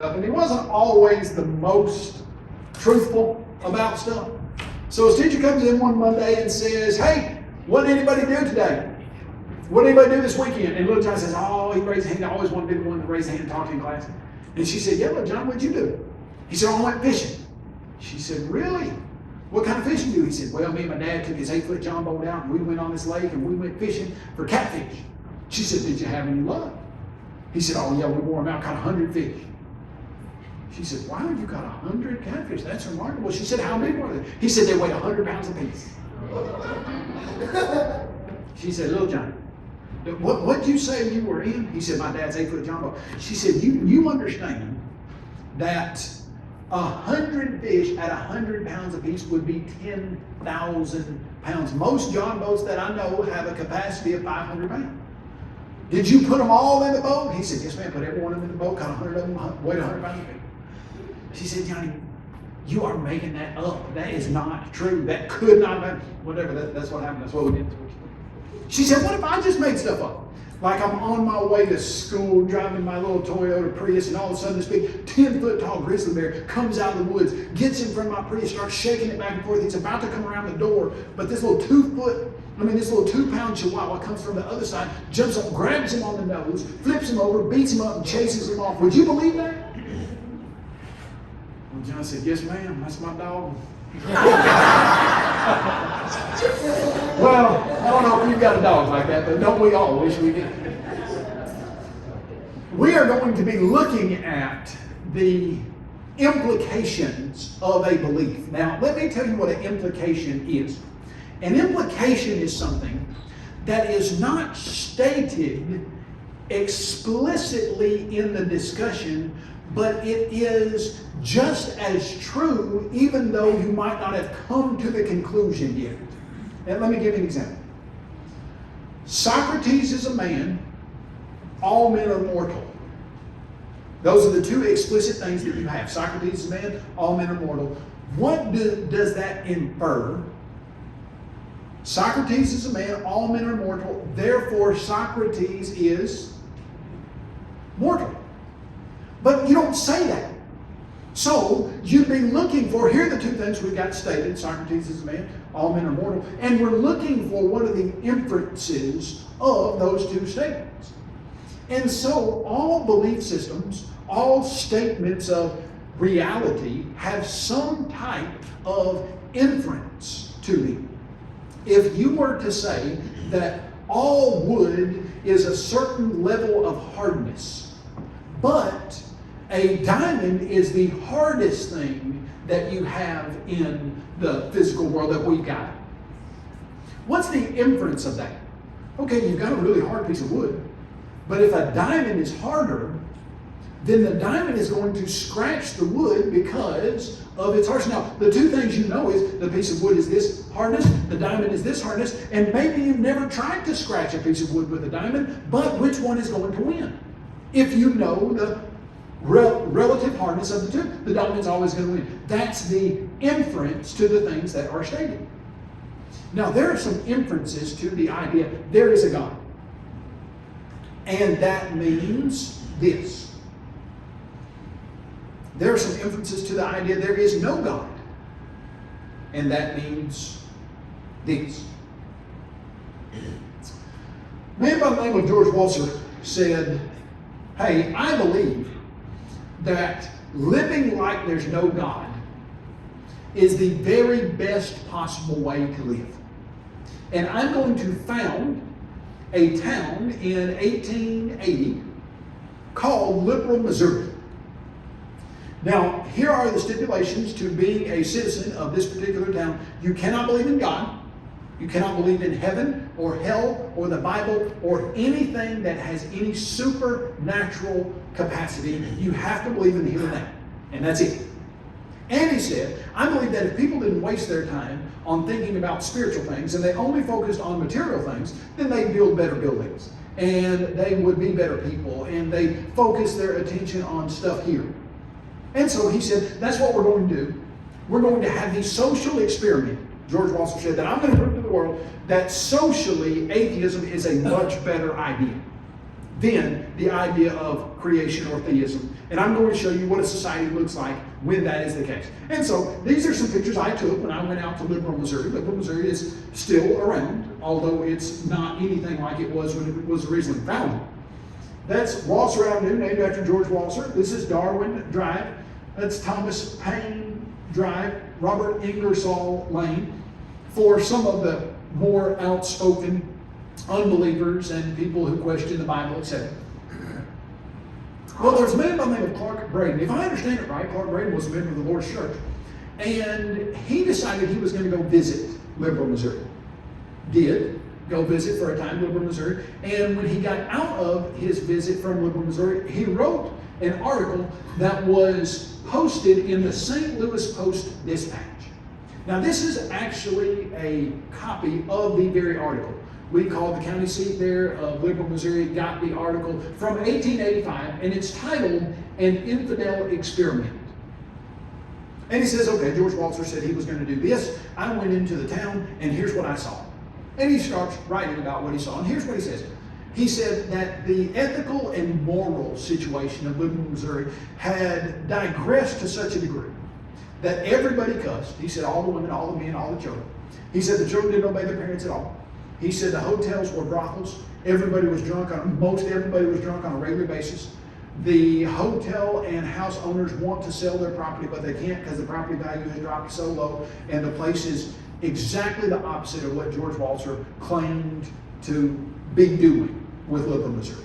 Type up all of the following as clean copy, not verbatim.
and he wasn't always the most truthful about stuff. So his teacher comes in one Monday and says, "Hey, what did anybody do today? What did anybody do this weekend?" And little John says, "Oh," he raised his hand. I always wanted to be the one to raise his hand and talk in class. And she said, "Yeah, little John, what'd you do?" He said, "Oh, I went fishing." She said, "Really? What kind of fishing do you?" He said, "Well, me and my dad took his 8-foot John boat out and we went on this lake and we went fishing for catfish." She said, "Did you have any luck?" He said, "Oh, yeah, we wore them out, caught 100 fish." She said, "Wow, you got 100 catfish. That's remarkable." She said, "How big were they?" He said, "They weighed 100 pounds apiece." She said, "Little John, what'd you say you were in?" He said, "My dad's 8-foot John boat." She said, you understand that 100 fish at 100 pounds apiece would be 10,000 pounds. Most John boats that I know have a capacity of 500 pounds. Did you put them all in the boat? He said, "Yes, ma'am, put every one of them in the boat, caught 100 of them, weighed 100 pounds apiece." She said, "Johnny, you are making that up. That is not true. That could not have been." Whatever, that's what happened. That's what we did. She said, "What if I just made stuff up? Like I'm on my way to school, driving my little Toyota Prius, and all of a sudden this big 10-foot tall grizzly bear comes out of the woods, gets in front of my Prius, starts shaking it back and forth. It's about to come around the door, but this little 2-pound chihuahua comes from the other side, jumps up, grabs him on the nose, flips him over, beats him up, and chases him off. Would you believe that?" Well, John said, "Yes, ma'am, that's my dog." Well, I don't know if you've got a dog like that, but don't we all wish we did? We are going to be looking at the implications of a belief. Now, let me tell you what an implication is. An implication is something that is not stated explicitly in the discussion, but it is just as true even though you might not have come to the conclusion yet. And let me give you an example. Socrates is a man, all men are mortal. Those are the two explicit things that you have. Socrates is a man, all men are mortal. What does that infer? Socrates is a man, all men are mortal, therefore Socrates is mortal. But you don't say that. So you've been looking for, here are the two things we've got stated. Socrates is a man, all men are mortal. And we're looking for what are the inferences of those two statements. And so all belief systems, all statements of reality have some type of inference to them. If you were to say that all wood is a certain level of hardness, but a diamond is the hardest thing that you have in the physical world that we've got, what's the inference of that? Okay, you've got a really hard piece of wood, but if a diamond is harder, then the diamond is going to scratch the wood because of its harshness. Now, the two things you know is the piece of wood is this hardness, the diamond is this hardness, and maybe you've never tried to scratch a piece of wood with a diamond, but which one is going to win? If you know the relative hardness of the two, the diamond's always going to win. That's the inference to the things that are stated. Now, there are some inferences to the idea there is a God. And that means this. There are some inferences to the idea there is no God. And that means this. A man by the name of George Walser said, "Hey, I believe that living like there's no God is the very best possible way to live. And I'm going to found a town in 1880 called Liberal, Missouri. Now, here are the stipulations to being a citizen of this particular town. You cannot believe in God. You cannot believe in heaven or hell or the Bible or anything that has any supernatural capacity. You have to believe in the here and now. And that's it." And he said, "I believe that if people didn't waste their time on thinking about spiritual things and they only focused on material things, then they'd build better buildings and they would be better people and they focus their attention on stuff here." And so he said, that's what we're going to do. We're going to have the social experiment. George Walser said that I'm going to prove to the world that socially atheism is a much better idea. than the idea of creation or theism. And I'm going to show you what a society looks like when that is the case. And so these are some pictures I took when I went out to Liberal, Missouri. Liberal, Missouri is still around, although it's not anything like it was when it was originally founded. That's Walser Avenue, named after George Walser. This is Darwin Drive. That's Thomas Paine Drive, Robert Ingersoll Lane. For some of the more outspoken unbelievers and people who question the Bible, etc. Well, there's a man by the name of Clark Braden. If I understand it right, Clark Braden was a member of the Lord's Church. And he decided he was going to go visit Liberal, Missouri. Did go visit for a time Liberal, Missouri. And when he got out of his visit from Liberal, Missouri, he wrote an article that was posted in the St. Louis Post-Dispatch. Now, this is actually a copy of the very article. We called the county seat there of Liberal, Missouri, got the article from 1885, and it's titled An Infidel Experiment. And he says, okay, George Walser said he was going to do this. I went into the town, and here's what I saw. And he starts writing about what he saw, and here's what he says. He said that the ethical and moral situation of Liberal, Missouri had digressed to such a degree that everybody cussed. He said all the women, all the men, all the children. He said the children didn't obey their parents at all. He said the hotels were brothels. Everybody was drunk most everybody was drunk on a regular basis. The hotel and house owners want to sell their property, but they can't because the property value has dropped so low, and the place is exactly the opposite of what George Walser claimed to be doing with Liberal, Missouri.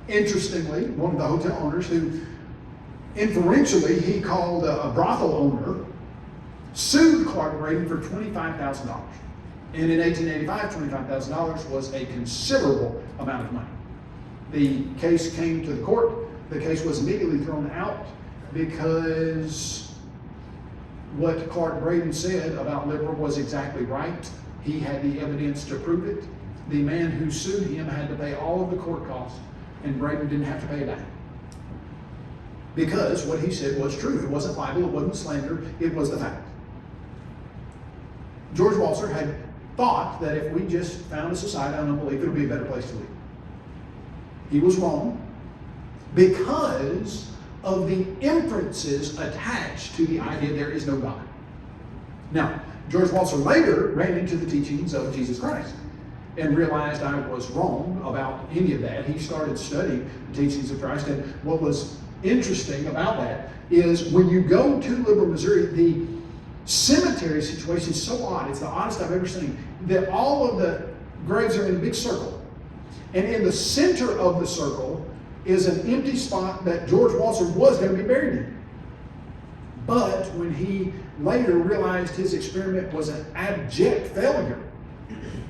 Interestingly, one of the hotel owners, who inferentially he called a brothel owner, sued Clark Braden for $25,000. And in 1885, $25,000 was a considerable amount of money. The case came to the court. The case was immediately thrown out because what Clark Braden said about Liberal was exactly right. He had the evidence to prove it. The man who sued him had to pay all of the court costs, and Braden didn't have to pay it back. Because what he said was true. It wasn't libel, it wasn't slander, it was the fact. George Walser had thought that if we just found a society on unbelief, it would be a better place to live. He was wrong because of the inferences attached to the idea there is no God. Now, George Walser later ran into the teachings of Jesus Christ and realized I was wrong about any of that. He started studying the teachings of Christ, and what was interesting about that is when you go to Liberal, Missouri, the cemetery situation is so odd. It's the oddest I've ever seen. That all of the graves are in a big circle. And in the center of the circle is an empty spot that George Walser was going to be buried in. But when he later realized his experiment was an abject failure,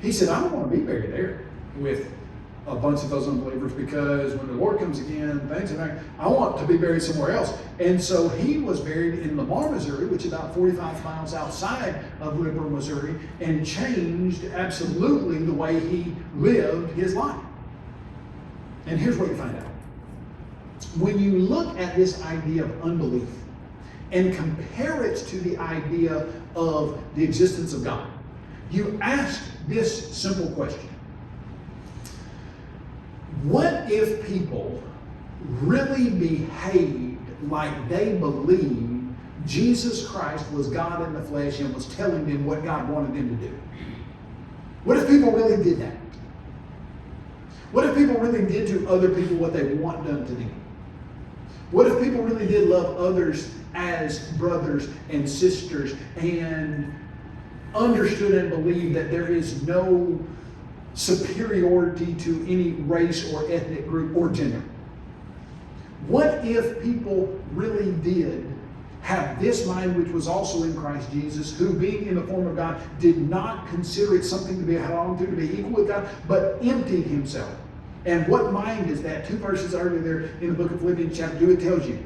he said, I don't want to be buried there with a bunch of those unbelievers, because when the Lord comes again, things are not, I want to be buried somewhere else. And so he was buried in Lamar, Missouri, which is about 45 miles outside of Liberal, Missouri, and changed absolutely the way he lived his life. And here's what you find out. When you look at this idea of unbelief and compare it to the idea of the existence of God, you ask this simple question. What if people really behaved like they believed Jesus Christ was God in the flesh and was telling them what God wanted them to do? What if people really did that? What if people really did to other people what they want done to them? What if people really did love others as brothers and sisters and understood and believed that there is no superiority to any race or ethnic group or gender? What if people really did have this mind which was also in Christ Jesus, who being in the form of God did not consider it something to be held on to be equal with God, but emptied himself? And what mind is that? 2 verses earlier there in the book of Philippians chapter 2, it tells you,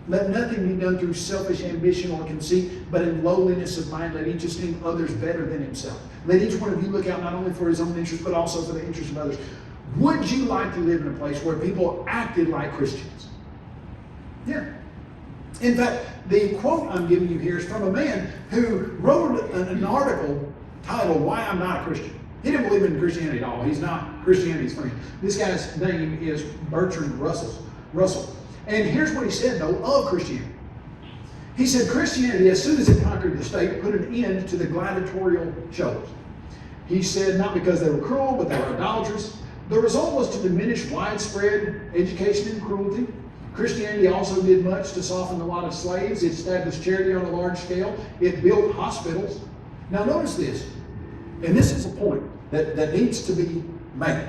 let nothing be done through selfish ambition or conceit, but in lowliness of mind, let each esteem others better than himself. Let each one of you look out not only for his own interest, but also for the interest of others. Would you like to live in a place where people acted like Christians? Yeah. In fact, the quote I'm giving you here is from a man who wrote an article titled, Why I'm Not a Christian. He didn't believe in Christianity at all. He's not Christianity's friend. This guy's name is Bertrand Russell. And here's what he said, though, of Christianity. He said, Christianity, as soon as it conquered the state, put an end to the gladiatorial shows. He said, not because they were cruel, but they were idolatrous. The result was to diminish widespread education and cruelty. Christianity also did much to soften a lot of slaves. It established charity on a large scale. It built hospitals. Now notice this, and this is a point that needs to be made.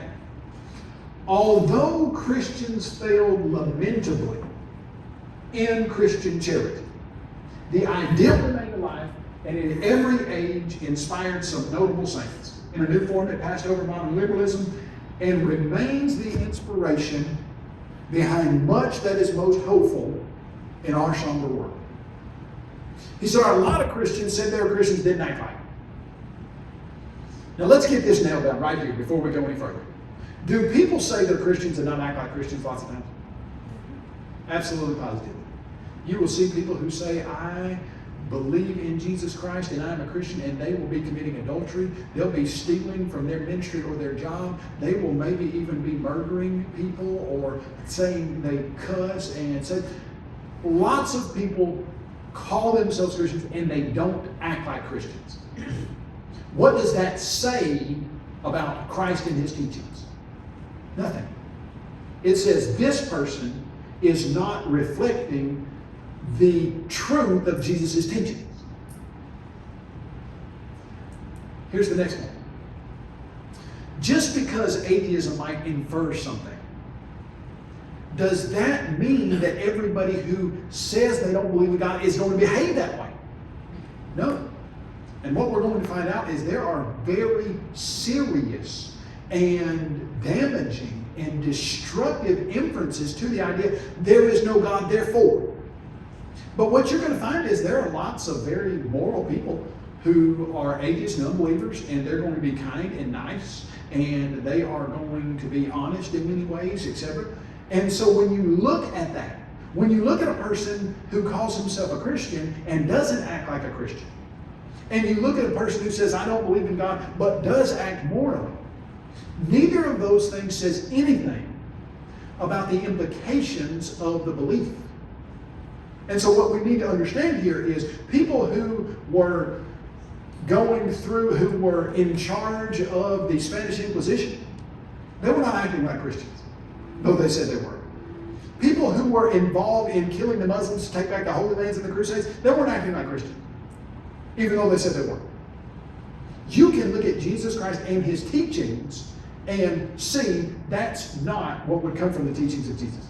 Although Christians failed lamentably in Christian charity, the ideal remained alive, and in every age inspired some notable saints. In a new form, it passed over modern liberalism and remains the inspiration behind much that is most hopeful in our somber world. He said, a lot of Christians said they were Christians, didn't act like it. Now let's get this nailed down right here before we go any further. Do people say they're Christians and not act like Christians lots of times? Absolutely positive. You will see people who say, I believe in Jesus Christ and I'm a Christian, and they will be committing adultery. They'll be stealing from their ministry or their job. They will maybe even be murdering people or saying they cuss and say. Lots of people call themselves Christians and they don't act like Christians. What does that say about Christ and his teachings? Nothing. It says this person is not reflecting the truth of Jesus' teachings. Here's the next one. Just because atheism might infer something, does that mean that everybody who says they don't believe in God is going to behave that way? No. And what we're going to find out is there are very serious and damaging and destructive inferences to the idea there is no God, therefore. But what you're going to find is there are lots of very moral people who are atheists and unbelievers, and they're going to be kind and nice, and they are going to be honest in many ways, etc. And so when you look at that, when you look at a person who calls himself a Christian and doesn't act like a Christian, and you look at a person who says, I don't believe in God, but does act morally, neither of those things says anything about the implications of the belief. And so what we need to understand here is people who were going through, who were in charge of the Spanish Inquisition, they were not acting like Christians, though they said they were. People who were involved in killing the Muslims to take back the Holy Lands in the Crusades, they weren't acting like Christians, even though they said they were. You can look at Jesus Christ and his teachings and see that's not what would come from the teachings of Jesus.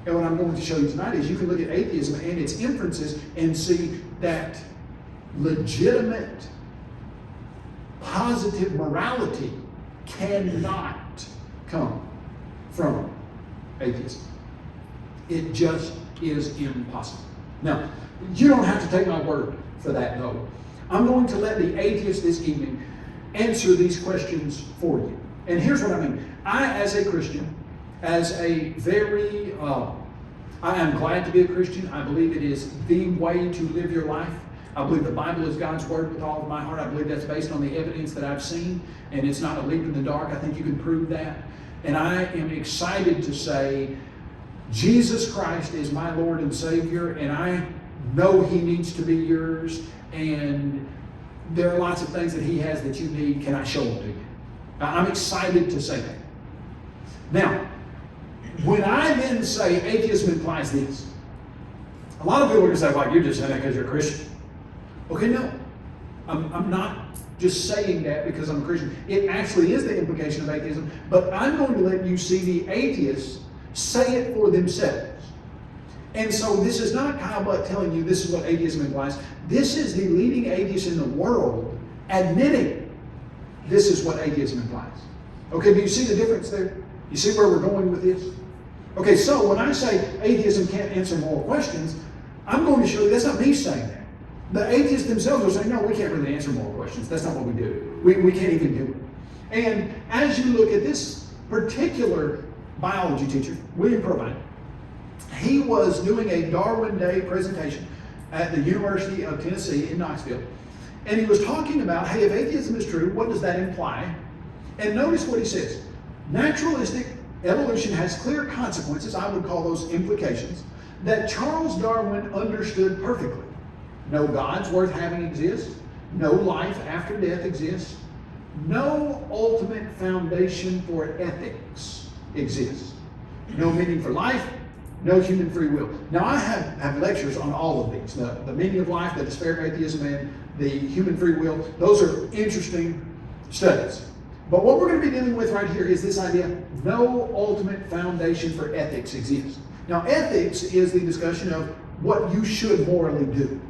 And what I'm going to show you tonight is you can look at atheism and its inferences and see that legitimate, positive morality cannot come from atheism. It just is impossible. Now, you don't have to take my word for that, though. I'm going to let the atheist this evening answer these questions for you. And here's what I mean. I, as a Christian, as a very, I am glad to be a Christian. I believe it is the way to live your life. I believe the Bible is God's word with all of my heart. I believe that's based on the evidence that I've seen, and it's not a leap in the dark. I think you can prove that. And I am excited to say, Jesus Christ is my Lord and Savior, and I know he needs to be yours, and there are lots of things that he has that you need. Can I show them to you? I'm excited to say that. Now, when I then say atheism implies this, a lot of people are going to say, well, you're just saying that because you're a Christian. Okay, no. I'm not just saying that because I'm a Christian. It actually is the implication of atheism, but I'm going to let you see the atheists say it for themselves. And so this is not Kyle Butt telling you this is what atheism implies. This is the leading atheist in the world admitting this is what atheism implies. Okay, do you see the difference there? You see where we're going with this? Okay, so when I say atheism can't answer moral questions, I'm going to show you that's not me saying that. The atheists themselves are saying, no, we can't really answer moral questions. That's not what we do. We can't even do it. And as you look at this particular biology teacher, William Provine, he was doing a Darwin Day presentation at the University of Tennessee in Knoxville. And he was talking about, hey, if atheism is true, what does that imply? And notice what he says. Naturalistic evolution has clear consequences, I would call those implications, that Charles Darwin understood perfectly. No gods worth having exist. No life after death exists. No ultimate foundation for ethics exists. No meaning for life. No human free will. Now I have lectures on all of these. The meaning of life, the despair of atheism, and the human free will. Those are interesting studies. But what we're going to be dealing with right here is this idea, no ultimate foundation for ethics exists. Now ethics is the discussion of what you should morally do.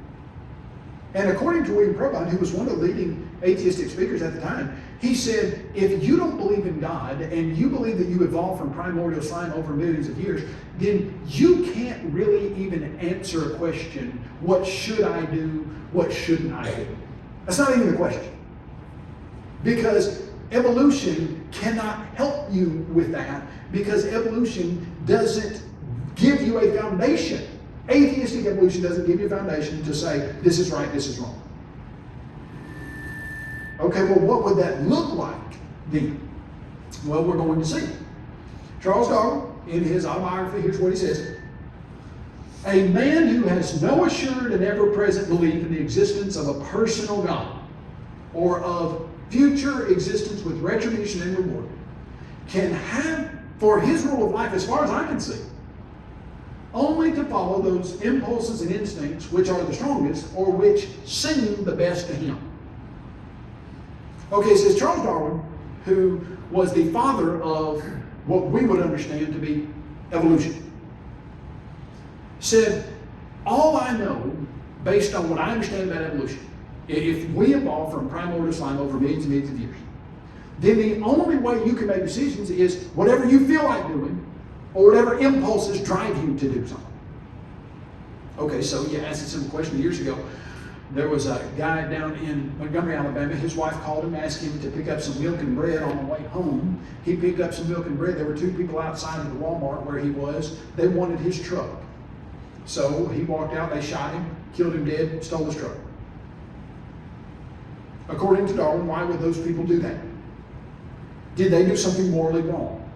And according to William Probine, who was one of the leading atheistic speakers at the time, he said, if you don't believe in God and you believe that you evolved from primordial slime over millions of years, then you can't really even answer a question, what should I do, what shouldn't I do? That's not even the question. Because evolution cannot help you with that, because evolution doesn't give you a foundation. Atheistic evolution doesn't give you a foundation to say, this is right, this is wrong. Okay, well, what would that look like then? Well, we're going to see. Charles Darwin, in his autobiography, here's what he says. A man who has no assured and ever-present belief in the existence of a personal God or of future existence with retribution and reward can have, for his rule of life, as far as I can see, only to follow those impulses and instincts which are the strongest or which seem the best to him. Okay, it says Charles Darwin, who was the father of what we would understand to be evolution, said, all I know, based on what I understand about evolution, if we evolved from primordial slime over millions and millions of years, then the only way you can make decisions is whatever you feel like doing or whatever impulses drive you to do something. Okay, so you asked a simple question years ago. There was a guy down in Montgomery, Alabama. His wife called him, asked him to pick up some milk and bread on the way home. He picked up some milk and bread. There were two people outside of the Walmart where he was. They wanted his truck. So he walked out, they shot him, killed him dead, stole his truck. According to Darwin, why would those people do that? Did they do something morally wrong?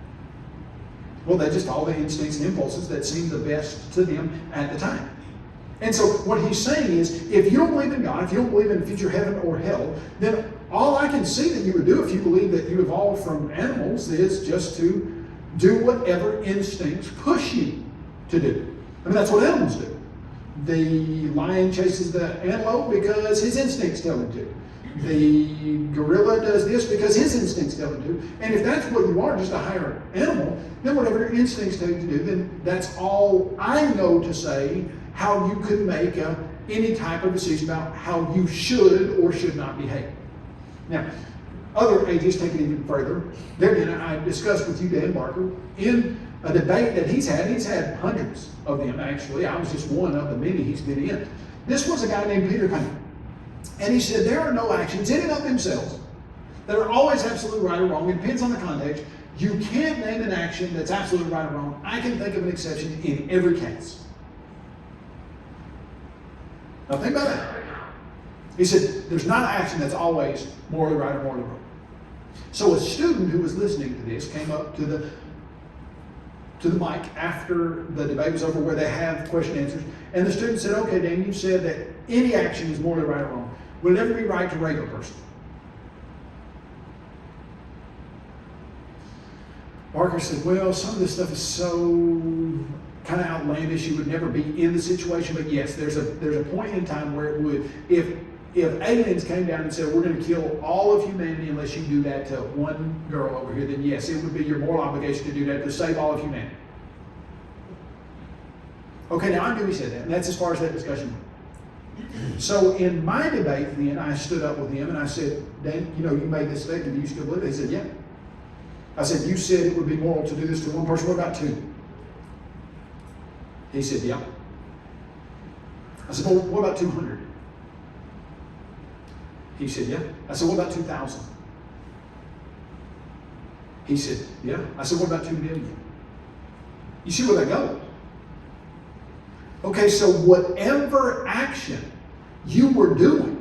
Well, they just followed the instincts and impulses that seemed the best to them at the time. And so what he's saying is, if you don't believe in God, if you don't believe in future heaven or hell, then all I can see that you would do if you believe that you evolved from animals is just to do whatever instincts push you to do. I mean, that's what animals do. The lion chases the antelope because his instincts tell him to. The gorilla does this because his instincts tell him to. And if that's what you are, just a higher animal, then whatever your instincts tell you to do, then that's all I know to say how you could make any type of decision about how you should or should not behave. Now, other atheists take it even further. There again, I discussed with you, Dan Barker, in a debate that he's had hundreds of them actually. I was just one of the many he's been in. This was a guy named Peter Cunningham. And he said there are no actions in and of themselves that are always absolutely right or wrong. It depends on the context. You can't name an action that's absolutely right or wrong. I can think of an exception in every case. Now think about that. He said there's not an action that's always morally right or morally wrong. So a student who was listening to this came up to the mic after the debate was over where they have question and answers. And the student said, okay, Dan, you said that any action is morally right or wrong. Would it ever be right to rape a person? Barker said, well, some of this stuff is so kind of outlandish, you would never be in the situation, but yes, there's a point in time where it would, if aliens came down and said, we're going to kill all of humanity unless you do that to one girl over here, then yes, it would be your moral obligation to do that to save all of humanity. Okay, now I knew he said that, and that's as far as that discussion went. So in my debate then, I stood up with him and I said, Dan, you made this statement, do you still believe it? He said, yeah. I said, you said it would be moral to do this to one person, what about two? He said, yeah. I said, well, what about 200? He said, yeah. I said, what about 2,000? He said, yeah. I said, what about 2 million? You see where they go? Okay, so whatever action you were doing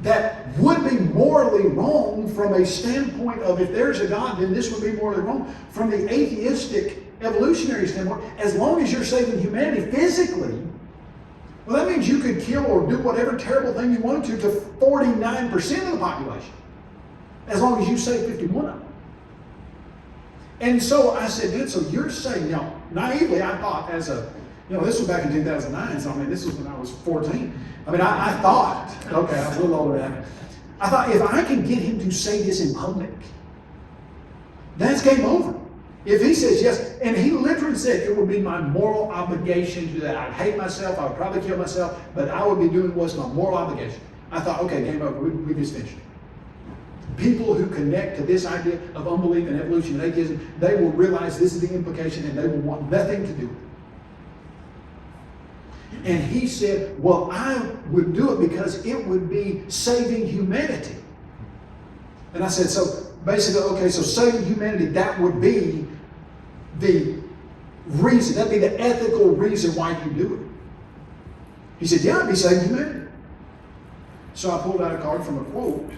that would be morally wrong from a standpoint of if there's a God, then this would be morally wrong. From the atheistic evolutionary standpoint, as long as you're saving humanity physically, well, that means you could kill or do whatever terrible thing you wanted to 49% of the population, as long as you save 51 of them. And so I said, dude, so you're saying, now, naively, I thought as a, this was back in 2009, so this was when I was 14. I thought, okay, I was a little older than that. I thought, if I can get him to say this in public, that's game over. If he says yes, and he literally said it would be my moral obligation to do that. I'd hate myself, I would probably kill myself, but I would be doing what's my moral obligation. I thought, okay, game over, we just finished. People who connect to this idea of unbelief and evolution and atheism, they will realize this is the implication and they will want nothing to do with it. And he said, well, I would do it because it would be saving humanity. And I said, so basically, okay, so saving humanity, that would be the reason, that'd be the ethical reason why you do it. He said, yeah, it'd be saving humanity. So I pulled out a card from a quote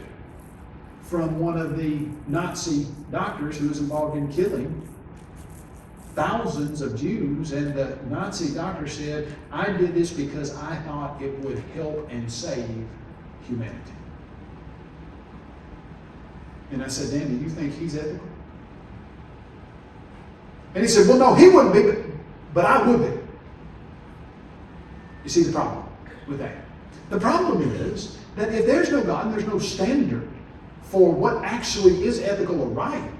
from one of the Nazi doctors who was involved in killing thousands of Jews, and the Nazi doctor said, I did this because I thought it would help and save humanity. And I said, Dan, do you think he's ethical? And he said, well, no, he wouldn't be, but I would be. You see the problem with that? The problem is that if there's no God and there's no standard for what actually is ethical or right,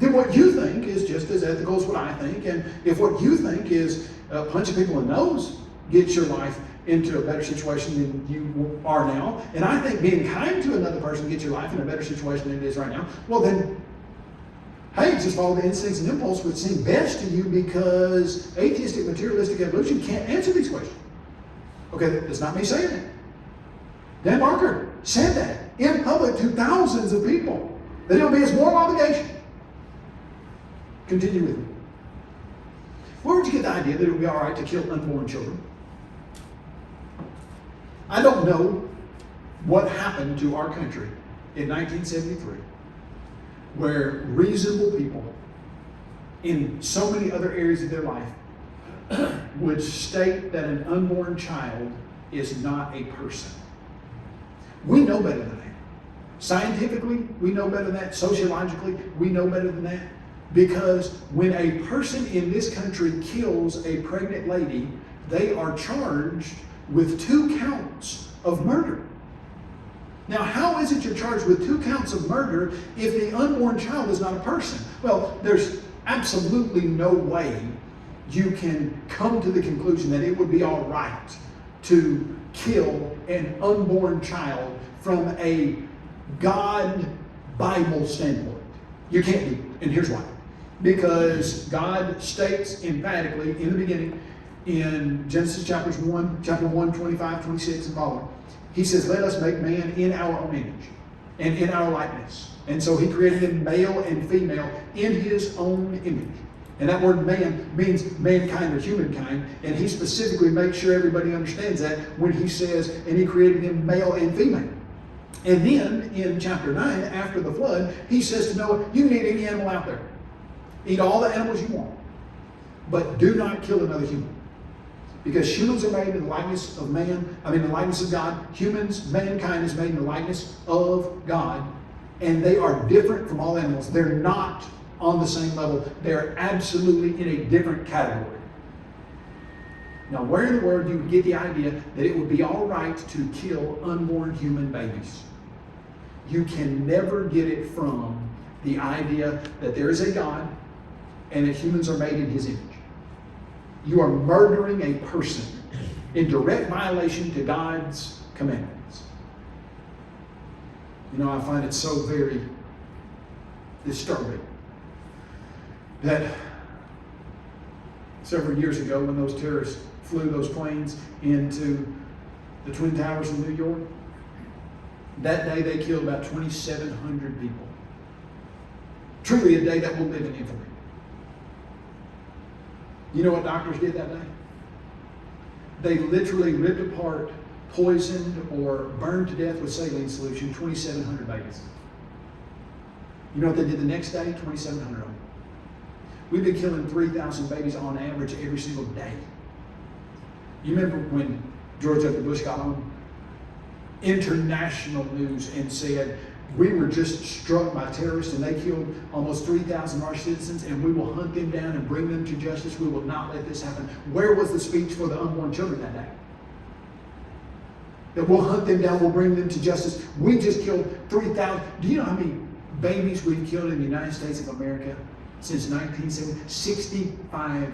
then what you think is just as ethical as what I think. And if what you think is punching people in the nose gets your life into a better situation than you are now, and I think being kind to another person gets your life in a better situation than it is right now, well then, hey, just follow the instincts and impulse which seem best to you, because atheistic, materialistic evolution can't answer these questions. Okay, that's not me saying that. Dan Barker said that in public to thousands of people, that it will be his moral obligation. Continue with me. Where would you get the idea that it would be all right to kill unborn children? I don't know what happened to our country in 1973, where reasonable people in so many other areas of their life would state that an unborn child is not a person. We know better than that. Scientifically, we know better than that. Sociologically, we know better than that. Because when a person in this country kills a pregnant lady, they are charged with 2 counts of murder. Now, how is it you're charged with 2 counts of murder if the unborn child is not a person? Well, there's absolutely no way you can come to the conclusion that it would be all right to kill an unborn child from a God Bible standpoint. You can't do it, and here's why. Because God states emphatically in the beginning, in Genesis chapter 1, 25, 26 and following, he says, let us make man in our own image and in our likeness. And so he created them male and female in his own image. And that word man means mankind or humankind. And he specifically makes sure everybody understands that when he says, and he created them male and female. And then in chapter 9, after the flood, he says to Noah, you can eat any animal out there. Eat all the animals you want, but do not kill another human. Because humans are made in the likeness of man, the likeness of God. Humans, mankind is made in the likeness of God, and they are different from all animals. They're not on the same level. They're absolutely in a different category. Now, where in the world do you get the idea that it would be all right to kill unborn human babies? You can never get it from the idea that there is a God and that humans are made in his image. You are murdering a person in direct violation to God's commandments. I find it so very disturbing that several years ago, when those terrorists flew those planes into the Twin Towers in New York, that day they killed about 2,700 people. Truly a day that will live in infamy. You know what doctors did that day? They literally ripped apart poisoned or burned to death with saline solution 2,700 babies. You know what they did the next day? 2,700 of them. We've been killing 3,000 babies on average every single day. You remember when George W. Bush got on international news and said, we were just struck by terrorists and they killed almost 3,000 of our citizens, and we will hunt them down and bring them to justice. We will not let this happen. Where was the speech for the unborn children that day? That we'll hunt them down, we'll bring them to justice. We just killed 3,000. Do you know how many babies we've killed in the United States of America since 1970? 65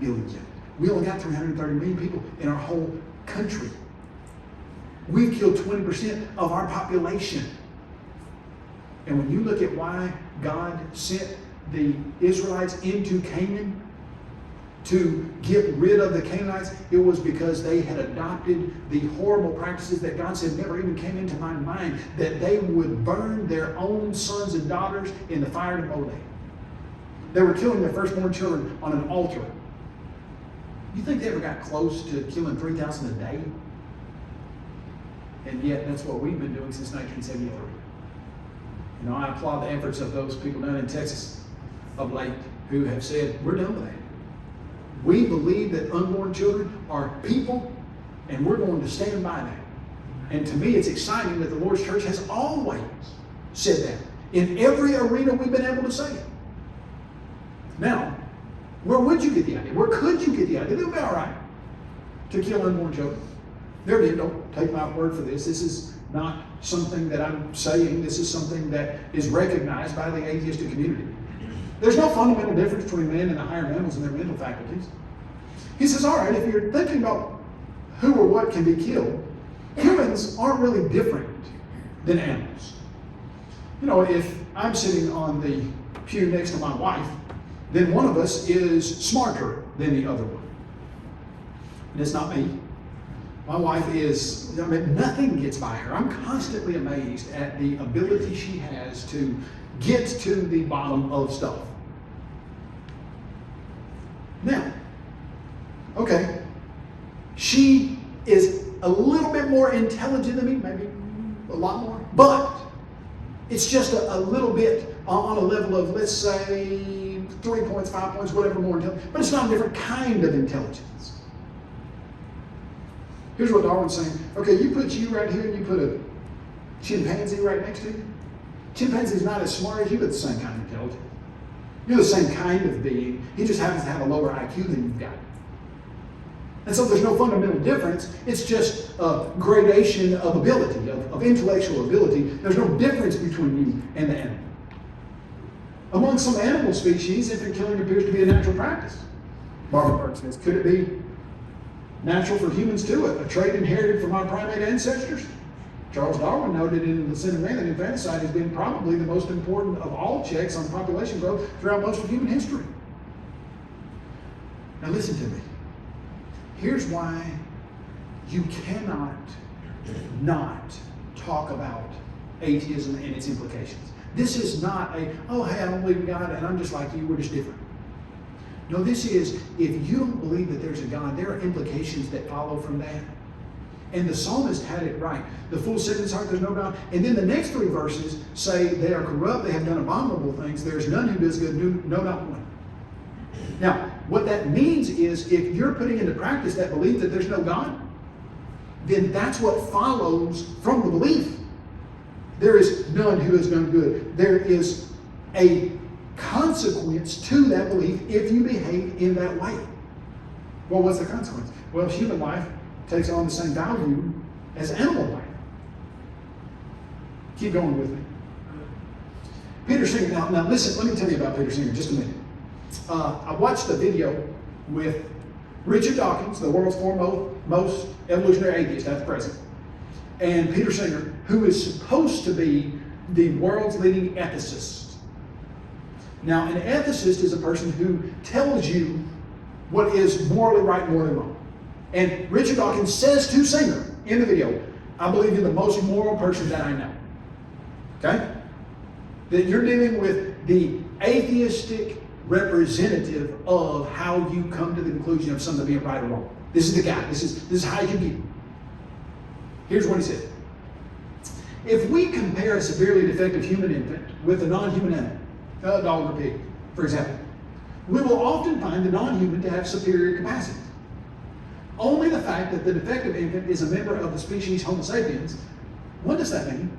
million. We only got 330 million people in our whole country. We've killed 20% of our population. And when you look at why God sent the Israelites into Canaan to get rid of the Canaanites, it was because they had adopted the horrible practices that God said never even came into my mind, that they would burn their own sons and daughters in the fire to Molech. They were killing their firstborn children on an altar. You think they ever got close to killing 3,000 a day? And yet that's what we've been doing since 1973. You know, I applaud the efforts of those people down in Texas of late who have said, we're done with that. We believe that unborn children are people, and we're going to stand by that. And to me, it's exciting that the Lord's church has always said that. In every arena we've been able to say it. Now, where would you get the idea? Where could you get the idea? It would be all right to kill unborn children. There it is. Don't take my word for this. This is not something that I'm saying. This is something that is recognized by the atheistic community. There's no fundamental difference between man and the higher mammals and their mental faculties. He says, all right, if you're thinking about who or what can be killed, humans aren't really different than animals. You know, if I'm sitting on the pew next to my wife, then one of us is smarter than the other one. And it's not me. My wife is, I mean, nothing gets by her. I'm constantly amazed at the ability she has to get to the bottom of stuff. Now, okay, she is a little bit more intelligent than me, maybe a lot more, but it's just a little bit on a level of, let's say, 3 points, 5 points, whatever more intelligent, but it's not a different kind of intelligence. Here's what Darwin's saying. Okay, you put you right here and you put a chimpanzee right next to you. Chimpanzee's not as smart as you, but the same kind of intelligence. You're the same kind of being. He just happens to have a lower IQ than you've got. And so there's no fundamental difference. It's just a gradation of ability, of intellectual ability. There's no difference between you and the animal. Among some animal species, infant killing appears to be a natural practice. Barbara Burke says, could it be natural for humans too, a trait inherited from our primate ancestors? Charles Darwin noted in The Sin of Man that infanticide has been probably the most important of all checks on population growth throughout most of human history. Now listen to me. Here's why you cannot not talk about atheism and its implications. This is not a, oh, hey, I don't believe in God and I'm just like you, we're just different. No, this is, if you don't believe that there's a God, there are implications that follow from that. And the psalmist had it right. The fool said in his heart, there's no God. And then the next 3 verses say they are corrupt, they have done abominable things, there's none who does good, no, not one. Now, what that means is if you're putting into practice that belief that there's no God, then that's what follows from the belief. There is none who has done good. There is a consequence to that belief if you behave in that way. Well, what's the consequence? Well, human life takes on the same value as animal life. Keep going with me. Peter Singer, now listen, let me tell you about Peter Singer just a minute. I watched a video with Richard Dawkins, the world's foremost evolutionary atheist at the present, and Peter Singer, who is supposed to be the world's leading ethicist. Now, an ethicist is a person who tells you what is morally right and morally wrong. And Richard Dawkins says to Singer in the video, I believe you're the most moral person that I know. Okay? That you're dealing with the atheistic representative of how you come to the conclusion of something being right or wrong. This is the guy. This is how you get it. Here's what he said. If we compare a severely defective human infant with a non-human animal, a dog or pig, for example, we will often find the non-human to have superior capacities. Only the fact that the defective infant is a member of the species Homo sapiens, what does that mean?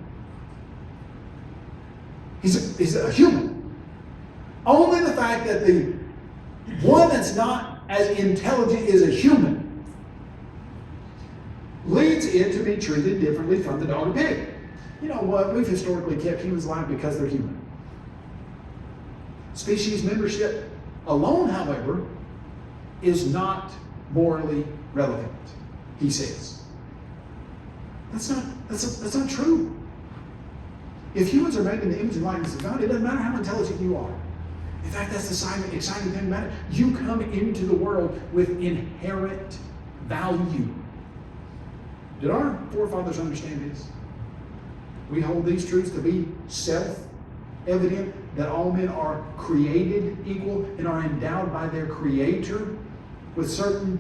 He's a human. Only the fact that the one that's not as intelligent is a human leads it to be treated differently from the dog or pig. You know what? We've historically kept humans alive because they're human. Species membership alone, however, is not morally relevant, he says. That's not true. If humans are made in the image and likeness of God, it doesn't matter how intelligent you are. In fact, that's the exciting thing about it. You come into the world with inherent value. Did our forefathers understand this? We hold these truths to be self-evident, that all men are created equal and are endowed by their Creator with certain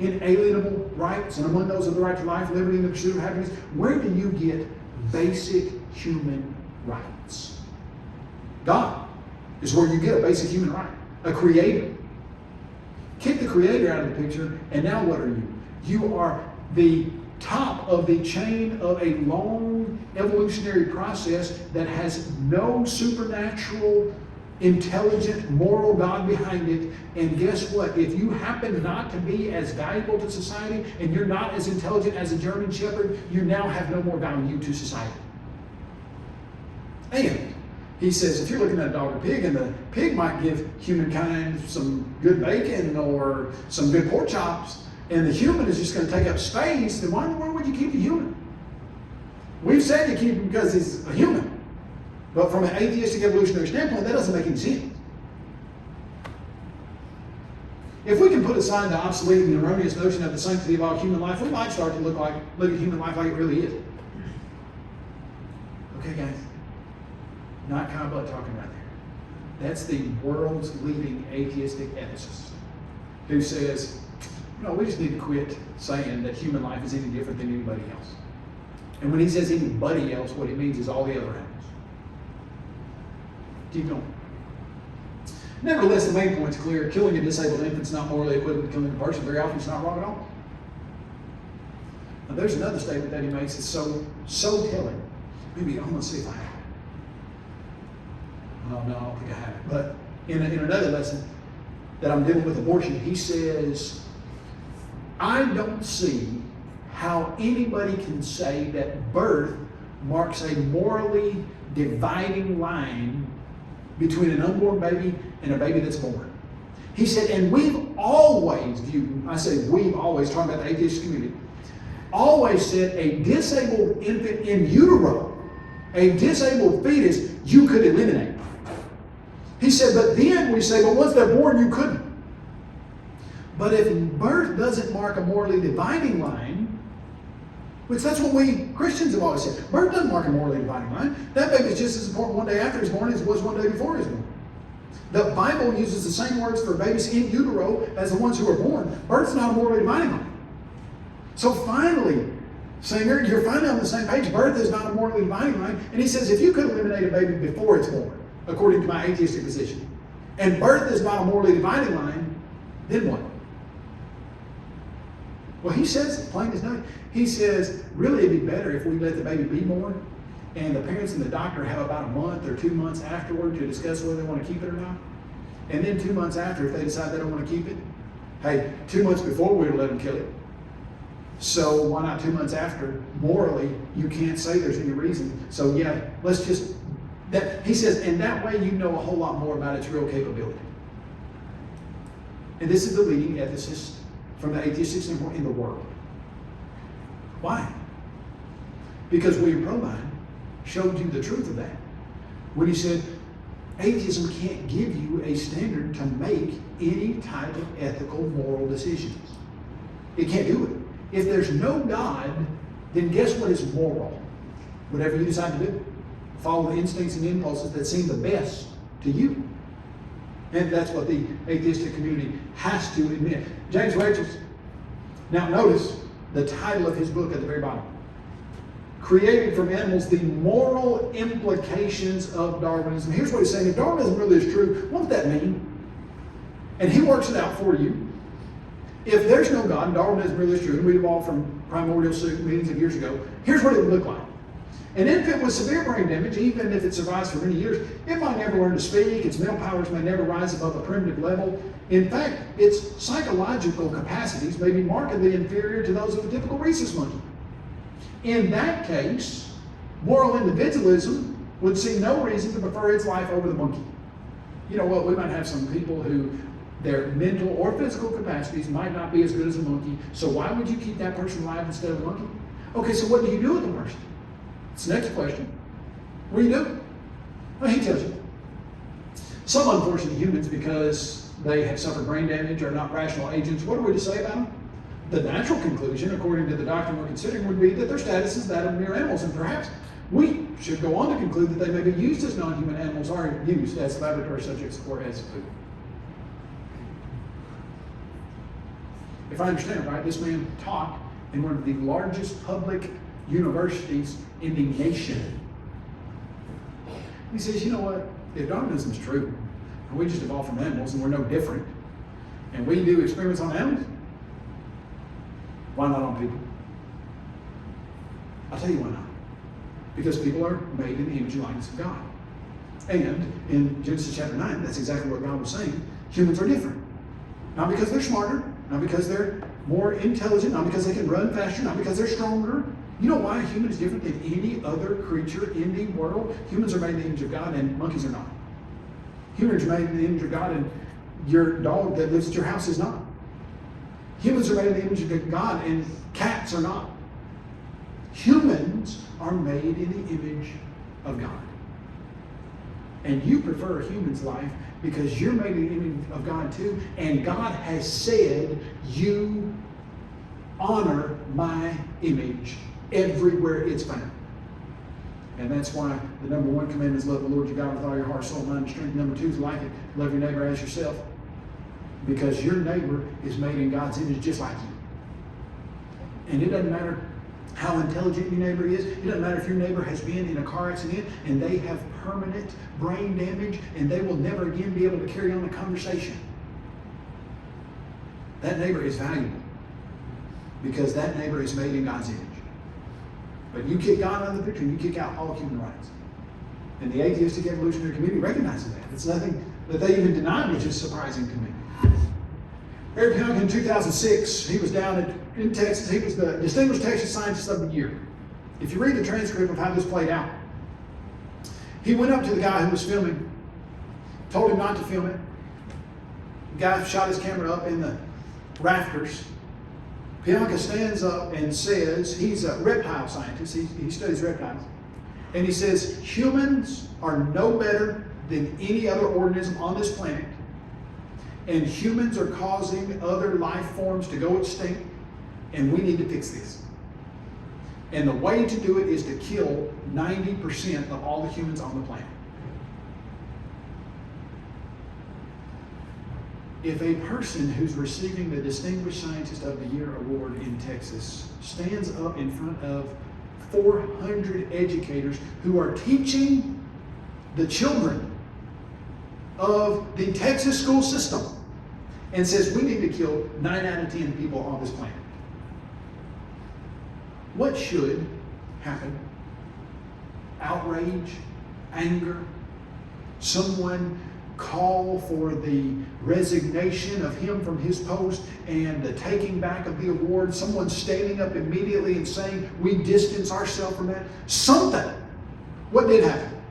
inalienable rights, and among those are the right to life, liberty, and the pursuit of happiness. Where do you get basic human rights? God is where you get a basic human right, a creator. Kick the creator out of the picture, and now what are you? You are the top of the chain of a long evolutionary process that has no supernatural, intelligent, moral God behind it. And guess what? If you happen not to be as valuable to society and you're not as intelligent as a German Shepherd, you now have no more value to society. And he says, if you're looking at a dog or pig, and the pig might give humankind some good bacon or some good pork chops, and the human is just going to take up space, then why in the world would you keep the human? We've said you keep him because he's a human. But from an atheistic evolutionary standpoint, that doesn't make any sense. If we can put aside the obsolete and erroneous notion of the sanctity of all human life, we might start to look at human life like it really is. Okay, guys? Not Kyle Butt talking right there. That's the world's leading atheistic ethicist who says, no, we just need to quit saying that human life is any different than anybody else. And when he says anybody else, what it means is all the other animals. Keep going. Nevertheless, the main point's clear. Killing a disabled infant is not morally equivalent to killing a person. Very often it's not wrong at all. Now, there's another statement that he makes that's so telling. Maybe I'm going to see if I have it. Oh, no, I don't think I have it. But in another lesson that I'm dealing with abortion, he says, I don't see how anybody can say that birth marks a morally dividing line between an unborn baby and a baby that's born. He said, and we've always viewed, I say we've always, talking about the atheist community, always said a disabled infant in utero, a disabled fetus, you could eliminate. He said, but then we say, but once they're born, you couldn't. But if birth doesn't mark a morally dividing line, which that's what we Christians have always said, birth doesn't mark a morally dividing line. That baby is just as important one day after he's born as it was one day before he was born. The Bible uses the same words for babies in utero as the ones who are born. Birth's not a morally dividing line. So finally, Singer, you're finally on the same page. Birth is not a morally dividing line. And he says, if you could eliminate a baby before it's born, according to my atheistic position, and birth is not a morally dividing line, then what? Well, he says it plain as night. He says, really it'd be better if we let the baby be born and the parents and the doctor have about a month or 2 months afterward to discuss whether they want to keep it or not. And then 2 months after, if they decide they don't want to keep it, hey, 2 months before we would let them kill it. So why not 2 months after? Morally, you can't say there's any reason. So yeah, let's just, he says, and that way you know a whole lot more about its real capability. And this is the leading ethicist from the atheistic standpoint in the world. Why? Because William Probine showed you the truth of that when he said atheism can't give you a standard to make any type of ethical, moral decisions. It can't do it. If there's no God, then guess what is moral? Whatever you decide to do. Follow the instincts and impulses that seem the best to you. And that's what the atheistic community has to admit. James Rachels. Now notice the title of his book at the very bottom. created from animals the moral implications of Darwinism. Here's what he's saying. If Darwinism really is true, what would that mean? And he works it out for you. If there's no God, and Darwinism really is true, and we evolved from primordial soup millions of years ago, here's what it would look like. An infant with severe brain damage, even if it survives for many years, it might never learn to speak, its mental powers may never rise above a primitive level. In fact, its psychological capacities may be markedly inferior to those of a typical rhesus monkey. In that case, moral individualism would see no reason to prefer its life over the monkey. You know what, we might have some people who their mental or physical capacities might not be as good as a monkey, so why would you keep that person alive instead of a monkey? Okay, so what do you do with the person? It's the next question. What do you do? Well, he tells you. Some unfortunate humans, because they have suffered brain damage, are not rational agents. What are we to say about them? The natural conclusion, according to the doctrine we're considering, would be that their status is that of mere animals, and perhaps we should go on to conclude that they may be used as non-human animals, are used as laboratory subjects or as food. If I understand right, this man taught in one of the largest public universities in the nation. He says, you know what? If Darwinism is true, and we just evolved from animals and we're no different, and we do experiments on animals, why not on people? I'll tell you why not. Because people are made in the image and likeness of God. And in Genesis chapter 9, that's exactly what God was saying. Humans are different. Not because they're smarter, not because they're more intelligent, not because they can run faster, not because they're stronger. You know why a human is different than any other creature in the world? Humans are made in the image of God and monkeys are not. Humans are made in the image of God and your dog that lives at your house is not. Humans are made in the image of God and cats are not. Humans are made in the image of God. And you prefer a human's life because you're made in the image of God too, and God has said, you honor my image everywhere it's found. And that's why the number one commandment is love the Lord your God with all your heart, soul, mind, and strength. Number two is like it, love your neighbor as yourself. Because your neighbor is made in God's image just like you. And it doesn't matter how intelligent your neighbor is. It doesn't matter if your neighbor has been in a car accident and they have permanent brain damage and they will never again be able to carry on a conversation. That neighbor is valuable because that neighbor is made in God's image. But you kick God out of the picture and you kick out all human rights. And the atheistic evolutionary community recognizes that. It's nothing that they even deny, which is surprising to me. Eric Young in 2006, he was down in Texas. He was the Distinguished Texas Scientist of the Year. If you read the transcript of how this played out, he went up to the guy who was filming, told him not to film it. The guy shot his camera up in the rafters. Pianka stands up and says, he's a reptile scientist, he studies reptiles, and he says, humans are no better than any other organism on this planet, and humans are causing other life forms to go extinct, and we need to fix this. And the way to do it is to kill 90% of all the humans on the planet. If a person who's receiving the Distinguished Scientist of the Year award in Texas stands up in front of 400 educators who are teaching the children of the Texas school system and says we need to kill 9 out of 10 people on this planet, what should happen? Outrage, anger, someone call for the resignation of him from his post and the taking back of the award, someone standing up immediately and saying we distance ourselves from that, something. What did happen?